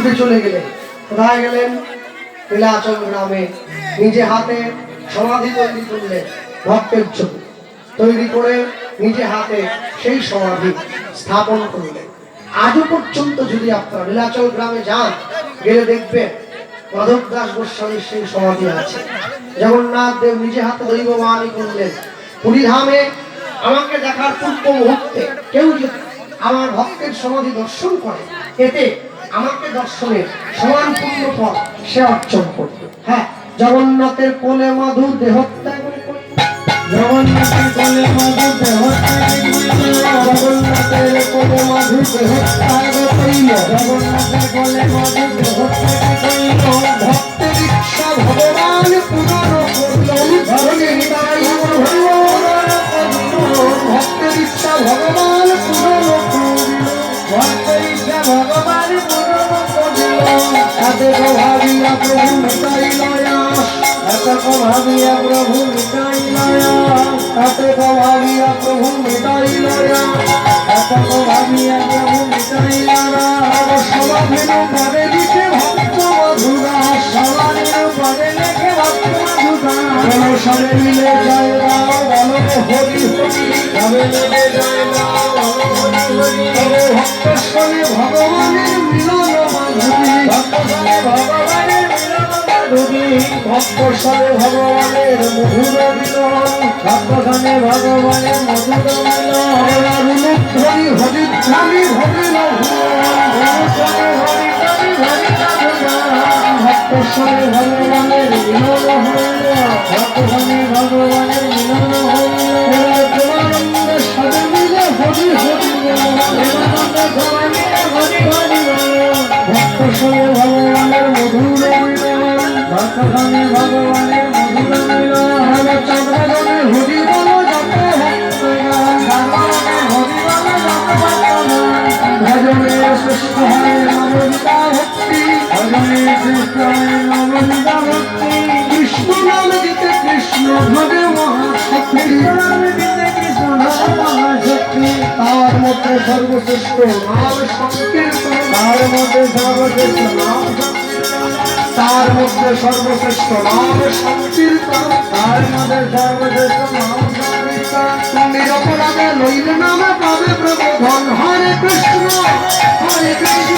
ছুটে চলে গেলেন। কোথায় গেলেন? নীলাচল গ্রামে নিজে হাতে সমাধি তৈরি করলেন, ভক্তের জন্য তৈরি করে নিজে হাতে সেই সমাধি স্থাপন করলেন। আজও পর্যন্ত যদি আপনারা নীলাচল গ্রামে যান, গেলে দেখবেন মাধব দাস গোস্বামীর সেই সমাধি আছে। জগন্নাথ দেব নিজে হাতে দৈববাণী করলেন, পুরীধামে আমাকে দেখার পূর্ব মুহূর্তে কেউ যদি আমার ভক্তের সমাধি দর্শন করে, এতে আমাকে দর্শনের সমান পূর্ণ ফল সে অর্জন করবে। হ্যাঁ, জগন্নাথের কোলে মধু দেহত্যাগ, জগন্নাথের কোলে মধু দেহত্যাগ, জগন্নাথের কোলে মধু দেহত্যাগ করিল, জগন্নাথের কোলে মধু দেহত্যাগ করিল। ভক্তের ইচ্ছা ভগবান পূরণ করলেন, ধরণীর তাই ভক্তের ইচ্ছা ভগবান পূরণ করিল, ভক্তের ইচ্ছা ভগবান পূরণ করিল। এত ভাবিয়া প্রভু মিটাইল আশ, এত ভাবিয়া প্রভু মিটাইল আশ, এত ভাবিয়া প্রভু মিটাইল আশ, এত ভাবিয়া প্রভু মিটাইল আশ। সমাধির পরে লিখে ভক্ত মধুদাস, সমাধির পরে লিখে ভক্ত মধুদাস। সবে মিলে যায় রাও বলো হরি হরি, সবে মিলে যায় রাও বলো হরি হরি। তবে ভক্ত সঙ্গে ভগবানের মিলন মাধুরী, ভক্ত সঙ্গে ভগবানের মিলন মাধুরী, ভক্ত সঙ্গে ভগবানের মধুর মিলন, ভক্ত সঙ্গে ভগবানের মধুর মিলন। হরি হরি ধ্বনি হরি ভক্ত সঙ্গে ভগবানের মিলন হইল, ভক্ত সঙ্গে ভগবানের মিলন হইল। প্রেমানন্দ সবে মিলে হরি হরি প্রেমানন্দ সবাই মিলে হরি হরি ভক্ত সঙ্গে ভগবানের মধুর মিলন, ভক্ত সঙ্গে ভগবানের মধুর মিলন। চন্দ্রগণে হরি বলো যত ভজনে শ্রেষ্ঠ হয় নবদিতা ভক্তি, ভজনে শ্রেষ্ঠ হয় নবদিতা ভক্তি। কৃষ্ণ নাম দিতে কৃষ্ণ ভজে মহাশক্তি, নাম দিতে কৃষ্ণ মহাশক্তি। তার মধ্যে সর্বশ্রেষ্ঠ নাম সংকীর্তন, তার মধ্যে সর্বশ্রেষ্ঠ নাম সংকীর্তন, তার মধ্যে সর্বশ্রেষ্ঠ নাম সংকীর্তন, তার মধ্যে সর্বশ্রেষ্ঠ নাম সংকীর্তন। নিরপরাধে লইলে নামে পাবে প্রবোধন। হরে কৃষ্ণ হরে কৃষ্ণ